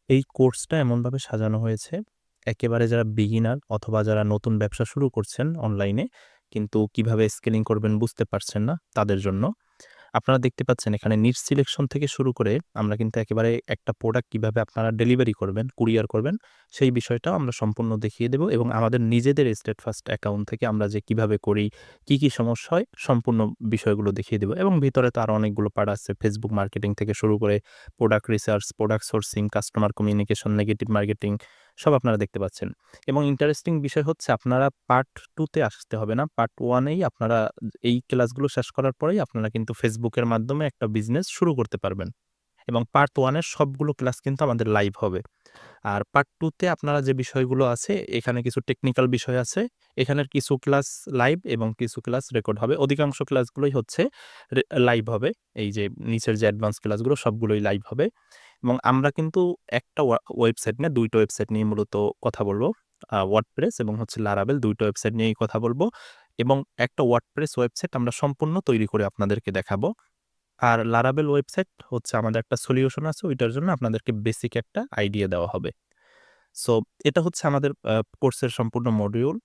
এই কোর্সটা এমনভাবে সাজানো হয়েছে, একেবারে যারা বিগিনার অথবা যারা নতুন ব্যবসা শুরু করছেন অনলাইনে, কিন্তু কিভাবে স্কেলিং করবেন বুঝতে পারছেন না, তাদের জন্য। আপনারা দেখতে পাচ্ছেন এখানে নিট সিলেকশন থেকে শুরু করে আমরা কিন্তু একেবারে একটা প্রোডাক্ট কিভাবে আপনারা ডেলিভারি করবেন, কুরিয়ার করবেন, সেই বিষয়টাও আমরা সম্পূর্ণ দেখিয়ে দেব এবং আমাদের নিজেদের স্টেট ফার্স্ট অ্যাকাউন্ট থেকে আমরা যে কিভাবে করি, কি, কি সমস্যা হয়, সম্পূর্ণ বিষয়গুলো দেখিয়ে দেব এবং ভিতরে তো আরো অনেকগুলো পার্ট আছে। ফেসবুক মার্কেটিং থেকে শুরু করে product research, product sourcing, customer communication, negative marketing সব আপনারা দেখতে পাচ্ছেন। এবং ইন্টারেস্টিং বিষয় হচ্ছে আপনারা পার্ট 2 তে আসতে হবে না। পার্ট 1 এই আপনারা এই ক্লাসগুলো শেষ করার পরেই আপনারা কিন্তু ফেসবুকের মাধ্যমে একটা বিজনেস শুরু করতে পারবেন। এবং পার্ট 1 এর সবগুলো ক্লাস কিন্তু আমাদের লাইভ হবে। আর পার্ট 2 তে আপনারা যে বিষয়গুলো আছে, এখানে কিছু টেকনিক্যাল বিষয় আছে। এখানের কিছু ক্লাস লাইভ এবং কিছু ক্লাস রেকর্ড হবে। অধিকাংশ ক্লাসগুলোই হচ্ছে লাইভ হবে। এই যে নিচের যে অ্যাডভান্স ক্লাসগুলো সবগুলোই লাইভ হবে। এবং আমরা কিন্তু একটা ওয়েবসাইট না, ২ টা ওয়েবসাইট নিয়ে মূলত কথা বলব। ওয়ার্ডপ্রেস এবং হচ্ছে লারাভেল ২ টা ওয়েবসাইট নিয়েই কথা বলব। এবং একটা ওয়ার্ডপ্রেস ওয়েবসাইট আমরা সম্পূর্ণ তৈরি করে আপনাদেরকে দেখাবো। আর লারাভেল ওয়েবসাইট হচ্ছে আমাদের একটা সলিউশন আছে, ওইটার জন্য আপনাদেরকে বেসিক একটা আইডিয়া দেওয়া হবে। সো এটা হচ্ছে আমাদের কোর্সের সম্পূর্ণ মডিউল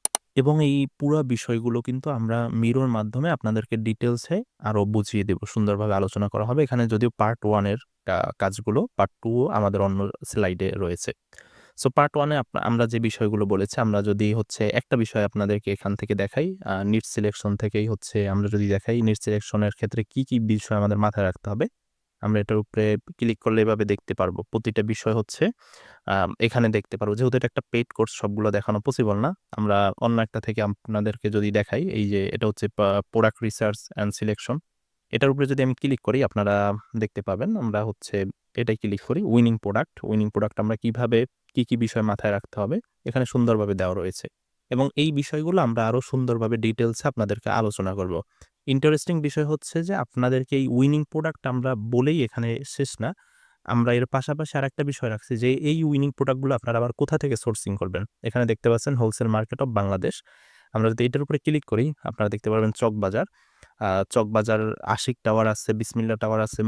এবং এই পুরা বিষয়গুলো কিন্তু আমরা মিরর মাধ্যমে আপনাদেরকে ডিটেইলসে আরো বুঝিয়ে দেব। সুন্দরভাবে আলোচনা করা হবে। এখানে যদিও পার্ট 1 এর কাজগুলো, পার্ট 2 আমাদের অন্য স্লাইডে রয়েছে। সো পার্ট 1 এ আমরা যে বিষয়গুলো বলেছি, আমরা যদি হচ্ছে একটা বিষয় আপনাদেরকে এখান থেকে দেখাই, নিট সিলেকশন থেকেই হচ্ছে আমরা যদি দেখাই, নিট সিলেকশনের ক্ষেত্রে কি, কি বিষয় আমাদের মাথায় রাখতে হবে। আমরা এটার উপরে ক্লিক করলে এভাবে দেখতে পারবো। প্রতিটা বিষয় হচ্ছে এখানে দেখতে পারবো। যেহেতু এটা একটা পেইড কোর্স সবগুলো দেখানো পসিবল না। আমরা অন্য একটা থেকে আপনাদেরকে যদি দেখাই, এই যে এটা হচ্ছে প্রোডাক্ট রিসার্চ অ্যান্ড সিলেকশন। এটার উপরে যদি আমি ক্লিক করি আপনারা দেখতে পাবেন, আমরা হচ্ছে এটাই ক্লিক করি উইনিং প্রোডাক্ট। উইনিং প্রোডাক্ট আমরা কিভাবে কি, কি বিষয় মাথায় রাখতে হবে এখানে সুন্দরভাবে দেওয়া রয়েছে। এবং এই বিষয়গুলো আমরা আরো সুন্দরভাবে ডিটেইলসে আপনাদেরকে আলোচনা করব। ইন্টারেস্টিং বিষয় হচ্ছে যে আপনাদেরকে এই উইনিং প্রোডাক্ট আমরা বলেই এখানে শেষ না। আমরা এর পাশাপাশি আরেকটা বিষয় রাখছি যে এই উইনিং প্রোডাক্টগুলো আপনারা আবার কোথা থেকে সোর্সিং করবেন। এখানে দেখতে পাচ্ছেন হোলসেল মার্কেট অফ বাংলাদেশ। আমরা যদি এটার উপরে ক্লিক করি আপনারা দেখতে পারবেন চকবাজার। চকবাজার আশিক টাওয়ার আছে, বিসমিল্লাহ টাওয়ার আছে,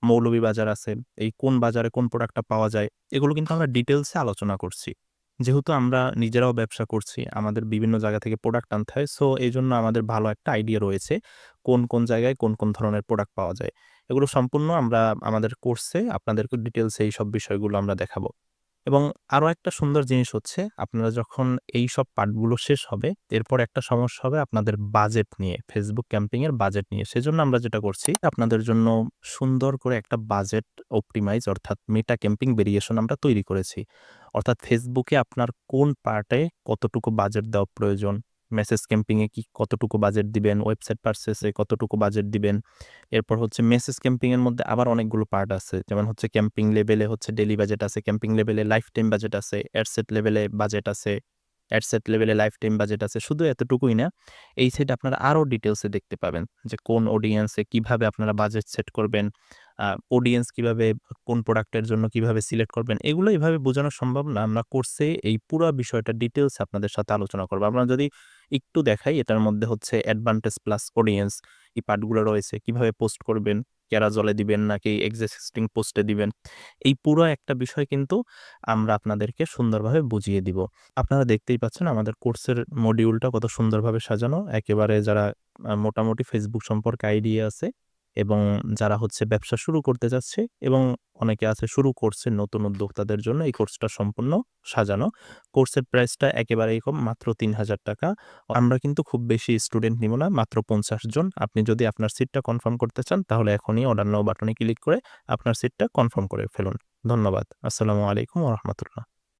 মৌলভীবাজার আছে। এই কোন বাজারে কোন প্রোডাক্টটা পাওয়া যায় এগুলো কিন্তু আমরা ডিটেইলসে আলোচনা করছি। যেহেতু আমরা নিজেরাও ব্যবসা করছি, আমাদের বিভিন্ন জায়গা থেকে প্রোডাক্ট আনতে হয়। সো এইজন্য আমাদের ভালো একটা আইডিয়া রয়েছে কোন, কোন জায়গায় কোন, কোন ধরনের প্রোডাক্ট পাওয়া যায়। এগুলো সম্পূর্ণ আমরা আমাদের কোর্সে আপনাদেরকে ডিটেইলসে এইসব বিষয়গুলো আমরা দেখাবো। এবং আরো একটা সুন্দর জিনিস হচ্ছে আপনারা যখন এইসব পার্টগুলো শেষ হবে, এরপর একটা সমস্যা হবে আপনাদের বাজেট নিয়ে, ফেসবুক ক্যাম্পেইন এর বাজেট নিয়ে। সেজন্য আমরা যেটা করছি আপনাদের জন্য সুন্দর করে একটা বাজেট অপটিমাইজ অর্থাৎ মেটা ক্যাম্পেইন ভেরিয়েশন আমরা তৈরি করেছি। অর্থাৎ ফেসবুকে আপনার কোন পার্টে কতটুকু বাজেট দেওয়া প্রয়োজন, মেসেজ ক্যাম্পেইন এ কতটুকু বাজেট দিবেন, ওয়েবসাইট পারচেজ এ কতটুকু বাজেট দিবেন। এরপর হচ্ছে মেসেজ ক্যাম্পেইন এর মধ্যে আবার অনেকগুলো পার্ট আছে। যেমন হচ্ছে ক্যাম্পেইন লেভেলে হচ্ছে ডেইলি বাজেট আছে, ক্যাম্পেইন লেভেলে লাইফ টাইম বাজেট আছে, অ্যাডসেট লেভেলে বাজেট আছে, অ্যাডসেট লেভেলে লাইফ টাইম বাজেট আছে। শুধু এতটুকুই না, এই সাইডে আপনারা আরো ডিটেইলসে দেখতে পাবেন যে কোন অডিয়েন্সে কিভাবে আপনারা বাজেট সেট করবেন, অডিয়েন্স কিভাবে কোন প্রোডাক্টের জন্য কিভাবে সিলেক্ট করবেন। এগুলো এভাবে বোঝানো সম্ভব না। আমরা কোর্সে এই পুরা বিষয়টা ডিটেইলসে আপনাদের সাথে আলোচনা করব। আমরা যদি একটু দেখাই, এটার মধ্যে হচ্ছে অ্যাডভান্টেজ প্লাস অডিয়েন্স এই পার্টগুলো রয়েছে। কিভাবে পোস্ট করবেন, Carousel এ দিবেন নাকি এক্সিস্টিং পোস্টে দিবেন। এই পুরো একটা বিষয় কিন্তু আমরা আপনাদেরকে সুন্দরভাবে বুঝিয়ে দিব। আপনারা দেখতেই পাচ্ছেন আমাদের কোর্সের মডিউলটা কত সুন্দরভাবে সাজানো। একেবারে যারা মোটামুটি ফেসবুক সম্পর্কে আইডিয়া আছে এবং যারা হচ্ছে ব্যবসা শুরু করতে যাচ্ছে এবং অনেকে আছে শুরু করছে নতুন উদ্যোক্তাদের জন্য এই কোর্সটা সম্পূর্ণ সাজানো। কোর্সের প্রাইসটা একেবারেই কম, মাত্র ৳৩,০০০। আমরা কিন্তু খুব বেশি স্টুডেন্ট নিব না, মাত্র ৫০ জন। আপনি যদি আপনার সিটটা কনফার্ম করতে চান তাহলে এখনই অর্ডার নাও বাটনে ক্লিক করে আপনার সিটটা কনফার্ম করে ফেলুন। ধন্যবাদ। আসসালামু আলাইকুম ওয়া রাহমাতুল্লাহ।